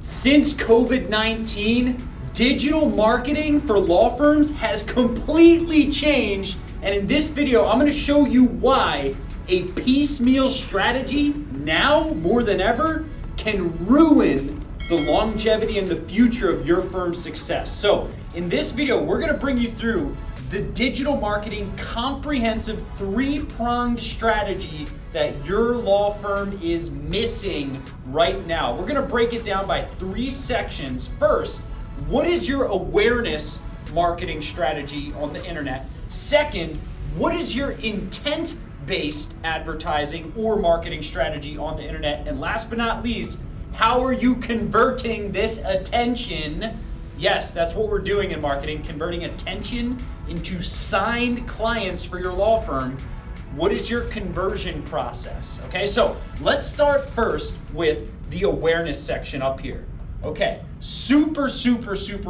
Since COVID-19, digital marketing for law firms has completely changed, and in this video, I'm going to show you why a piecemeal strategy now more than ever can ruin the longevity and the future of your firm's success. So in this video, we're going to bring you through the digital marketing comprehensive three-pronged strategy that your law firm is missing right now. We're going to break it down by three sections. First, what is your awareness marketing strategy on the internet? Second, what is your intent-based advertising or marketing strategy on the internet? And last but not least, how are you converting this attention? Yes, that's what we're doing in marketing, converting attention into signed clients for your law firm. What is your conversion process? Okay, so let's start first with the awareness section up here. Okay, super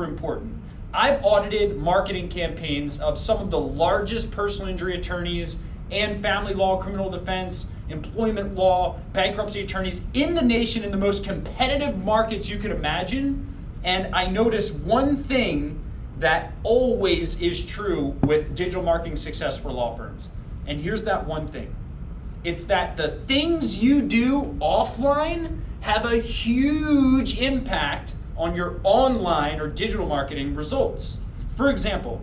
important. I've audited marketing campaigns of some of the largest personal injury attorneys and family law, criminal defense, employment law, bankruptcy attorneys in the nation in the most competitive markets you could imagine. And I noticed one thing that always is true with digital marketing success for law firms. And here's that one thing. It's that the things you do offline have a huge impact on your online or digital marketing results. For example,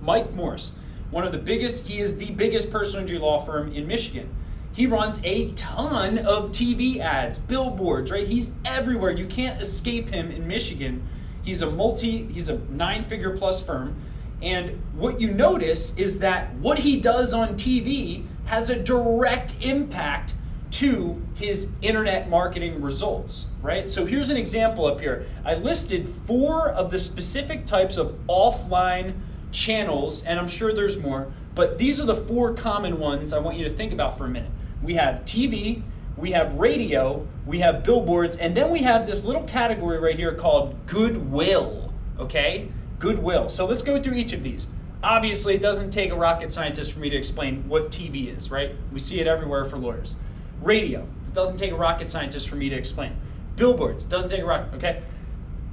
Mike Morse, he is the biggest personal injury law firm in Michigan. He runs a ton of TV ads, billboards, right? He's everywhere. You can't escape him in Michigan. He's a 9-figure plus firm. And what you notice is that what he does on TV has a direct impact to his internet marketing results, right? So here's an example up here. I listed 4 of the specific types of offline channels, and I'm sure there's more, but these are the 4 common ones I want you to think about for a minute. We have TV, we have radio, we have billboards, and then we have this little category right here called goodwill, okay? Goodwill. So let's go through each of these. Obviously, it doesn't take a rocket scientist for me to explain what TV is, right? We see it everywhere for lawyers. Radio, it doesn't take a rocket scientist for me to explain. Billboards, doesn't take a rocket, okay?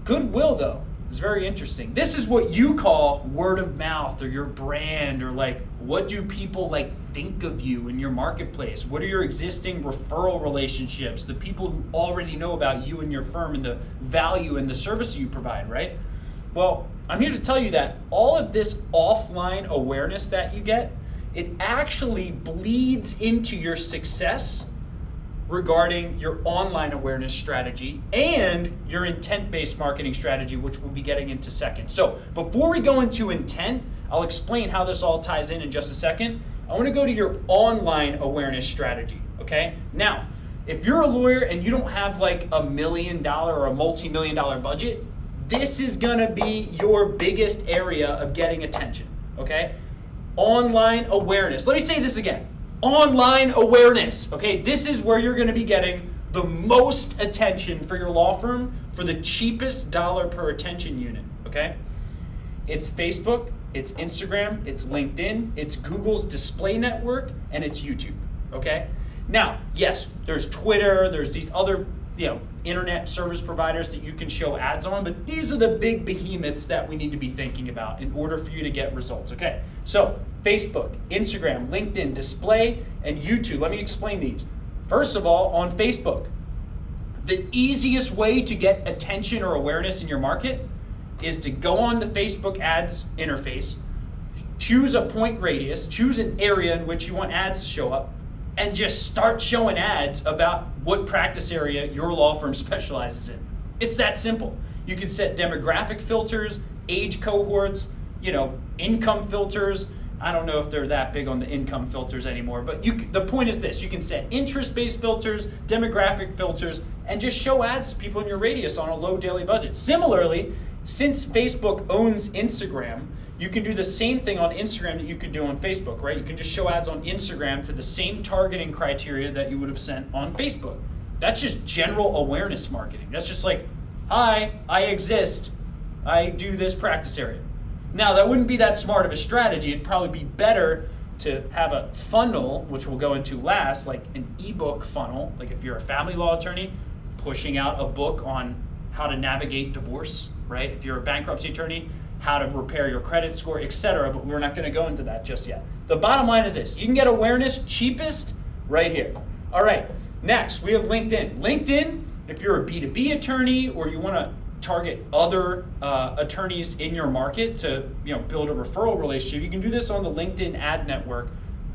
Goodwill, though, is very interesting. This is what you call word of mouth or your brand, or like, what do people like think of you in your marketplace? What are your existing referral relationships, the people who already know about you and your firm and the value and the service you provide, right? Well, I'm here to tell you that all of this offline awareness that you get, it actually bleeds into your success regarding your online awareness strategy and your intent-based marketing strategy, which we'll be getting into second. So before we go into intent, I'll explain how this all ties in just a second. I want to go to your online awareness strategy, okay? Now, if you're a lawyer and you don't have like $1 million or a multi-million-dollar budget, this is gonna be your biggest area of getting attention, okay? Online awareness. Let me say this again. Online awareness, okay? This is where you're gonna be getting the most attention for your law firm for the cheapest dollar per attention unit, okay? It's Facebook, it's Instagram, it's LinkedIn, it's Google's display network, and it's YouTube, okay? Now, yes, there's Twitter, there's these other internet service providers that you can show ads on, but these are the big behemoths that we need to be thinking about in order for you to get results, okay? So Facebook, Instagram, LinkedIn, display, and YouTube. Let me explain these. First of all, on Facebook, the easiest way to get attention or awareness in your market is to go on the Facebook ads interface, choose a point radius, choose an area in which you want ads to show up, and just start showing ads about what practice area your law firm specializes in. It's that simple. You can set demographic filters, age cohorts, income filters. I don't know if they're that big on the income filters anymore, but the point is this: you can set interest-based filters, demographic filters, and just show ads to people in your radius on a low daily budget. Similarly, since Facebook owns Instagram, you can do the same thing on Instagram that you could do on Facebook, right? You can just show ads on Instagram to the same targeting criteria that you would have sent on Facebook. That's just general awareness marketing. That's just like, hi, I exist. I do this practice area. Now, that wouldn't be that smart of a strategy. It'd probably be better to have a funnel, which we'll go into last, like an ebook funnel. Like if you're a family law attorney, pushing out a book on how to navigate divorce, right? If you're a bankruptcy attorney, how to repair your credit score, etc. But we're not going to go into that just yet. The bottom line is this: you can get awareness cheapest right here. All right, next we have LinkedIn. LinkedIn, if you're a B2B attorney or you want to target other attorneys in your market to build a referral relationship, you can do this on the LinkedIn ad network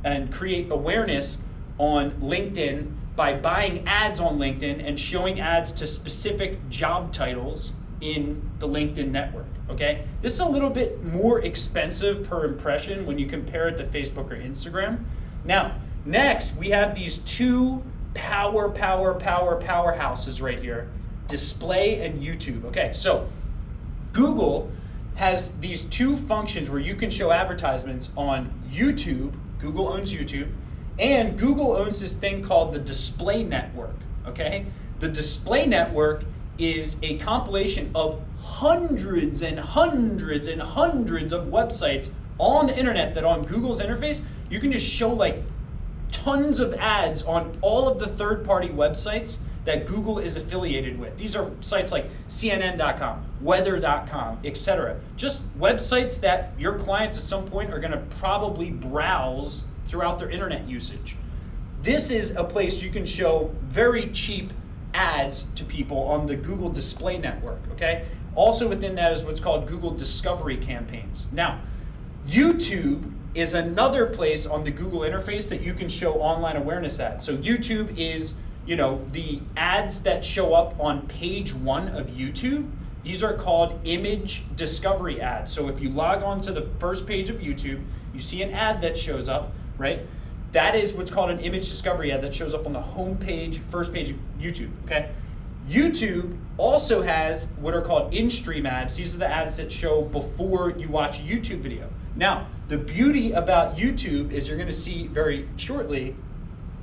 and create awareness on LinkedIn by buying ads on LinkedIn and showing ads to specific job titles in the LinkedIn network, okay? This is a little bit more expensive per impression when you compare it to Facebook or Instagram. Now, next we have these two powerhouses right here: display and YouTube. Okay, so Google has these two functions where you can show advertisements on YouTube. Google owns YouTube, and Google owns this thing called the display network, okay? The display network is a compilation of hundreds and hundreds and hundreds of websites on the internet that on Google's interface, you can just show like tons of ads on all of the third-party websites that Google is affiliated with. These are sites like CNN.com, weather.com, etc. Just websites that your clients at some point are going to probably browse throughout their internet usage. This is a place you can show very cheap ads to people on the Google Display Network, okay? Also within that is what's called Google Discovery campaigns. Now, YouTube is another place on the Google interface that you can show online awareness ads. So YouTube is, the ads that show up on page 1 of YouTube. These are called image discovery ads. So if you log on to the first page of YouTube, you see an ad that shows up, right? That is what's called an image discovery ad that shows up on the home page, first page of YouTube, okay? YouTube also has what are called in-stream ads. These are the ads that show before you watch a YouTube video. Now, the beauty about YouTube is you're going to see very shortly,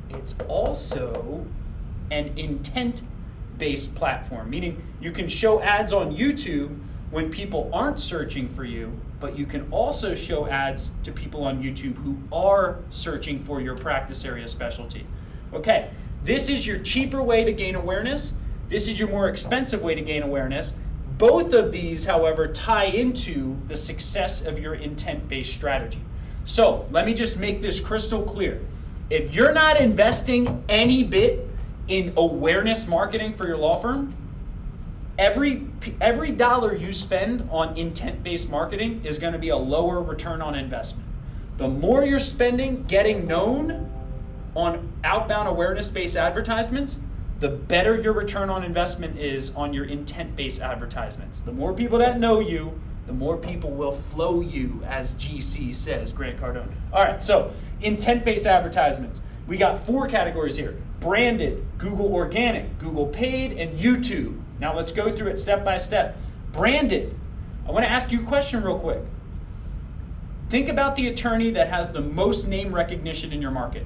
it's also an intent-based platform, meaning you can show ads on YouTube when people aren't searching for you, but you can also show ads to people on YouTube who are searching for your practice area specialty. Okay, this is your cheaper way to gain awareness. This is your more expensive way to gain awareness. Both of these, however, tie into the success of your intent-based strategy. So let me just make this crystal clear. If you're not investing any bit in awareness marketing for your law firm, every dollar you spend on intent-based marketing is going to be a lower return on investment. The more you're spending getting known on outbound awareness-based advertisements, the better your return on investment is on your intent-based advertisements. The more people that know you, the more people will flow you, as GC says, Grant Cardone. All right, so intent-based advertisements. We got 4 categories here: branded, Google organic, Google paid, and YouTube. Now let's go through it step by step. Branded. I want to ask you a question real quick. Think about the attorney that has the most name recognition in your market.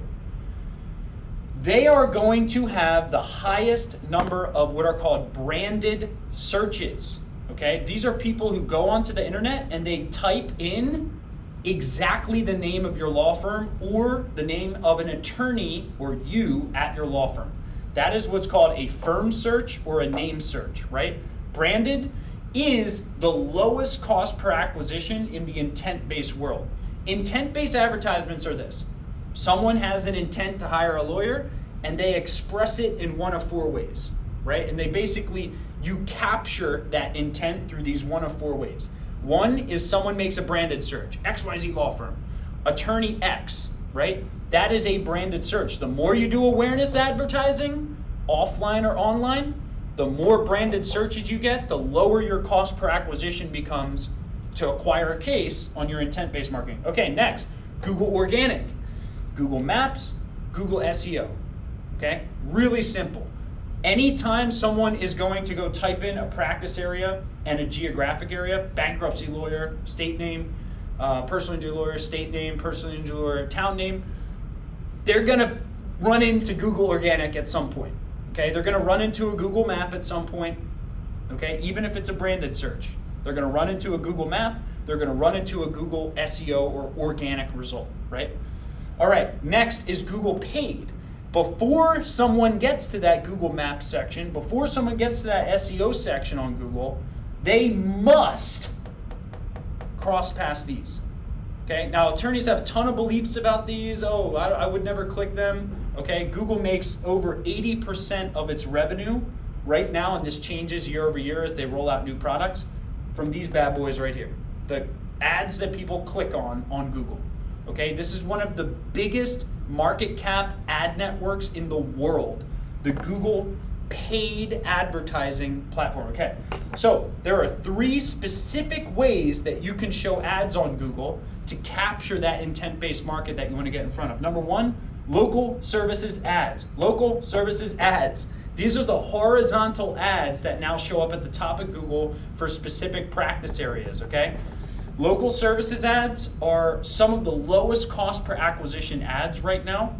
They are going to have the highest number of what are called branded searches, okay? These are people who go onto the internet and they type in exactly the name of your law firm or the name of an attorney or you at your law firm. That is what's called a firm search or a name search, right? Branded is the lowest cost per acquisition in the intent-based world. Intent-based advertisements are this. Someone has an intent to hire a lawyer and they express it in one of 4 ways, right? And they basically, you capture that intent through these one of 4 ways. One is someone makes a branded search, XYZ law firm, attorney X, right? That is a branded search. The more you do awareness advertising, offline or online, the more branded searches you get, the lower your cost per acquisition becomes to acquire a case on your intent-based marketing. Okay, next, Google organic, Google Maps, Google SEO, okay? Really simple. Anytime someone is going to go type in a practice area and a geographic area, bankruptcy lawyer, state name, personal injury lawyer, state name, personal injury lawyer, town name, they're gonna run into Google organic at some point, okay? They're gonna run into a Google map at some point, okay? Even if it's a branded search. They're gonna run into a Google map, they're gonna run into a Google SEO or organic result, right? All right, next is Google paid. before someone gets to that Google Maps section, before someone gets to that SEO section on Google, they must cross past these. Okay, now attorneys have a ton of beliefs about these. Oh, I would never click them. Okay, Google makes over 80% of its revenue right now, and this changes year over year as they roll out new products, from these bad boys right here. The ads that people click on Google. Okay, this is one of the biggest market cap ad networks in the world, the Google paid advertising platform. Okay, so there are 3 specific ways that you can show ads on Google to capture that intent-based market that you want to get in front of. Number 1, local services ads. Local services ads. These are the horizontal ads that now show up at the top of Google for specific practice areas, okay? Local services ads are some of the lowest cost per acquisition ads right now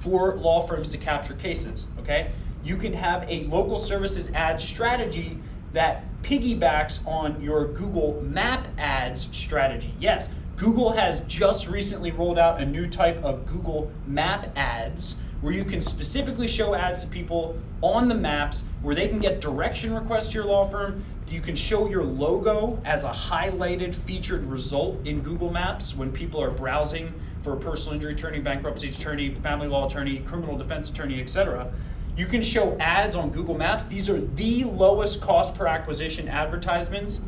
for law firms to capture cases, okay? You can have a local services ad strategy that piggybacks on your Google Map ads strategy. Yes, Google has just recently rolled out a new type of Google Map ads where you can specifically show ads to people on the maps where they can get direction requests to your law firm. You can show your logo as a highlighted featured result in Google Maps when people are browsing for a personal injury attorney, bankruptcy attorney, family law attorney, criminal defense attorney, etc. You can show ads on Google Maps. These are the lowest cost per acquisition advertisements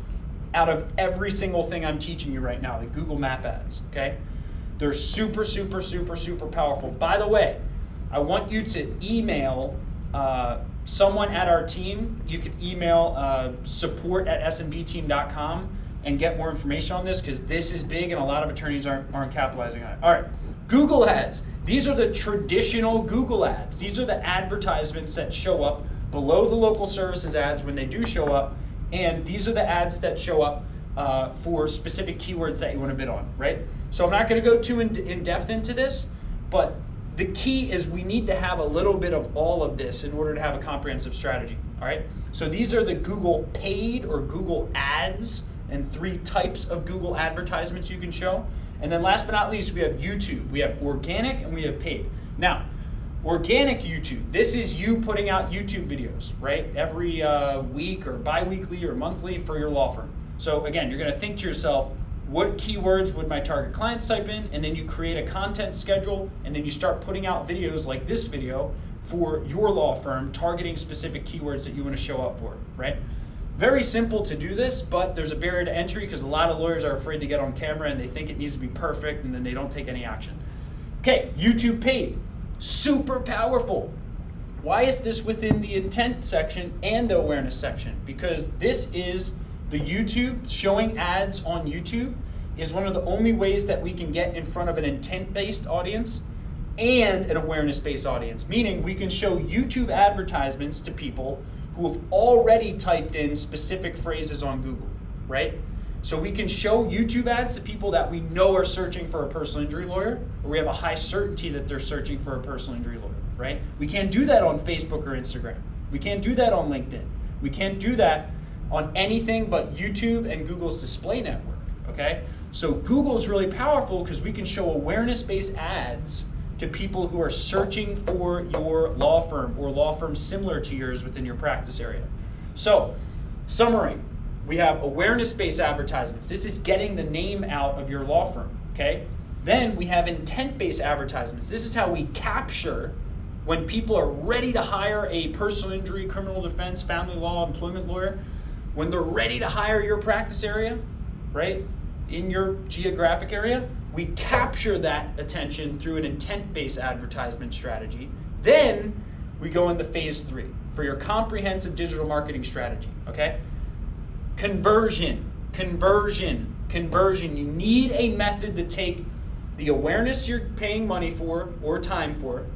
out of every single thing I'm teaching you right now, the Google Map ads, okay? They're super, super, super, super powerful. By the way, I want you to email someone at our team. You can email support@smbteam.com and get more information on this, because this is big and a lot of attorneys aren't capitalizing on it. All right, Google ads. These are the traditional Google ads. These are the advertisements that show up below the local services ads when they do show up, and these are the ads that show up for specific keywords that you want to bid on, right? So I'm not going to go too in depth into this, but the key is we need to have a little bit of all of this in order to have a comprehensive strategy, all right? So these are the Google paid or Google ads and 3 types of Google advertisements you can show. And then last but not least, we have YouTube. We have organic and we have paid. Now, organic YouTube, this is you putting out YouTube videos, right? Every week or bi-weekly or monthly for your law firm. So again, you're gonna think to yourself, what keywords would my target clients type in? And then you create a content schedule, and then you start putting out videos like this video for your law firm, targeting specific keywords that you want to show up for, right? Very simple to do this, but there's a barrier to entry because a lot of lawyers are afraid to get on camera and they think it needs to be perfect, and then they don't take any action. Okay, YouTube paid, super powerful. Why is this within the intent section and the awareness section? Because this is the YouTube, showing ads on YouTube is one of the only ways that we can get in front of an intent-based audience and an awareness-based audience, meaning we can show YouTube advertisements to people who have already typed in specific phrases on Google, right? So we can show YouTube ads to people that we know are searching for a personal injury lawyer, or we have a high certainty that they're searching for a personal injury lawyer, right? We can't do that on Facebook or Instagram. We can't do that on LinkedIn. We can't do that on anything but YouTube and Google's display network, okay? So Google's really powerful because we can show awareness-based ads to people who are searching for your law firm or law firms similar to yours within your practice area. So, summary, we have awareness-based advertisements. This is getting the name out of your law firm, okay? Then we have intent-based advertisements. This is how we capture when people are ready to hire a personal injury, criminal defense, family law, employment lawyer. When they're ready to hire your practice area, right, in your geographic area, we capture that attention through an intent-based advertisement strategy. Then we go into phase 3 for your comprehensive digital marketing strategy, okay? Conversion, conversion, conversion. You need a method to take the awareness you're paying money for or time for,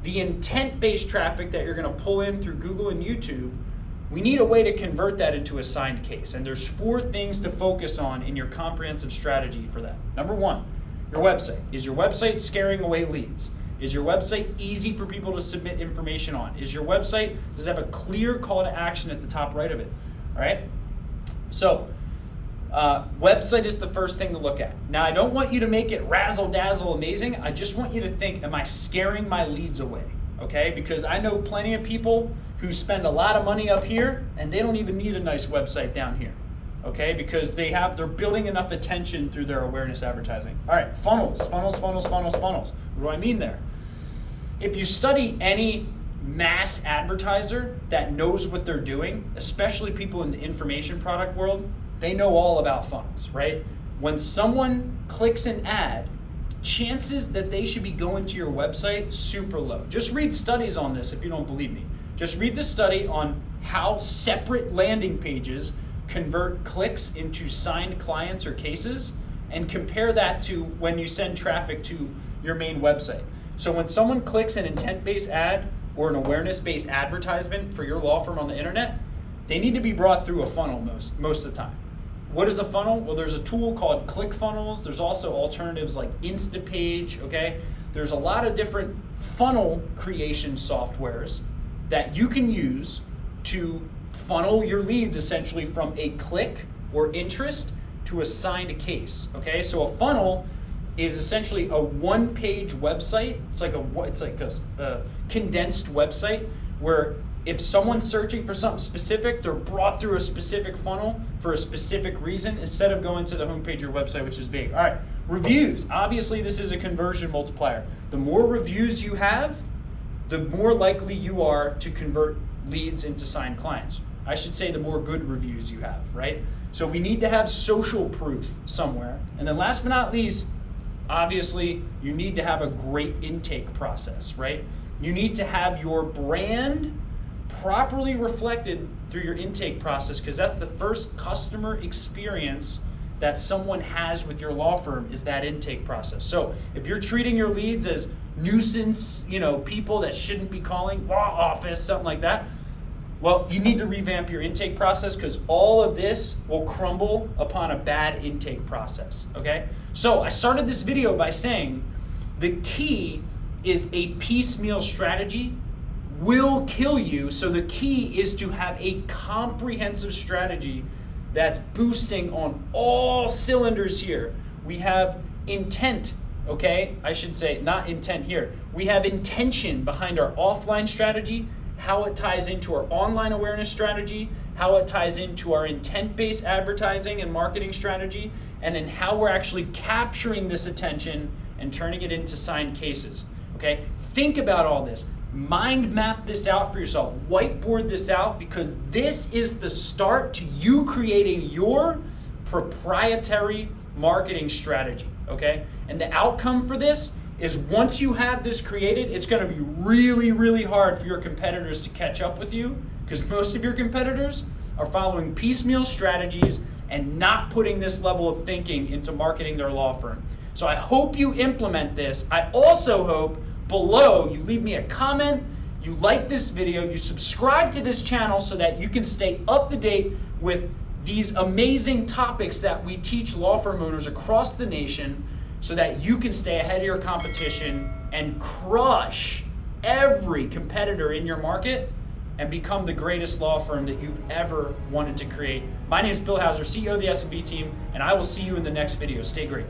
the intent-based traffic that you're gonna pull in through Google and YouTube. We need a way to convert that into a signed case. And there's 4 things to focus on in your comprehensive strategy for that. Number 1, your website. Is your website scaring away leads? Is your website easy for people to submit information on? Is your website, does it have a clear call to action at the top right of it? All right? So Website is the first thing to look at. Now, I don't want you to make it razzle-dazzle amazing. I just want you to think, am I scaring my leads away? Okay, because I know plenty of people who spend a lot of money up here and they don't even need a nice website down here. Okay, because they're building enough attention through their awareness advertising. All right, funnels. What do I mean there? If you study any mass advertiser that knows what they're doing, especially people in the information product world, they know all about funnels, right? When someone clicks an ad, chances that they should be going to your website, super low. Just read studies on this if you don't believe me. Just read the study on how separate landing pages convert clicks into signed clients or cases, and compare that to when you send traffic to your main website. So when someone clicks an intent-based ad or an awareness-based advertisement for your law firm on the internet, they need to be brought through a funnel most of the time. What is a funnel? Well, there's a tool called ClickFunnels. There's also alternatives like Instapage, okay? There's a lot of different funnel creation softwares that you can use to funnel your leads essentially from a click or interest to a signed case, okay? So a funnel is essentially a one-page website. It's like a condensed website where if someone's searching for something specific, they're brought through a specific funnel for a specific reason instead of going to the homepage of your website, which is big. All right, reviews. Obviously, this is a conversion multiplier. The more reviews you have, the more likely you are to convert leads into signed clients. I should say the more good reviews you have, right? So we need to have social proof somewhere. And then last but not least, obviously, you need to have a great intake process, right? You need to have your brand properly reflected through your intake process, because that's the first customer experience that someone has with your law firm is that intake process. So if you're treating your leads as nuisance, people that shouldn't be calling, law office, something like that, well, you need to revamp your intake process, because all of this will crumble upon a bad intake process, okay? So I started this video by saying the key is a piecemeal strategy will kill you. So the key is to have a comprehensive strategy that's boosting on all cylinders here. We have intent, okay? I should say not intent here. We have intention behind our offline strategy, how it ties into our online awareness strategy, how it ties into our intent-based advertising and marketing strategy, and then how we're actually capturing this attention and turning it into signed cases, okay? Think about all this. Mind map this out for yourself. Whiteboard this out, because this is the start to you creating your proprietary marketing strategy, okay? And the outcome for this is once you have this created, it's gonna be really, really hard for your competitors to catch up with you, because most of your competitors are following piecemeal strategies and not putting this level of thinking into marketing their law firm. So I hope you implement this. I also hope below you leave me a comment, you like this video, you subscribe to this channel so that you can stay up to date with these amazing topics that we teach law firm owners across the nation, so that you can stay ahead of your competition and crush every competitor in your market and become the greatest law firm that you've ever wanted to create. My name is Bill Hauser, CEO of the S&B team, and I will see you in the next video. Stay great.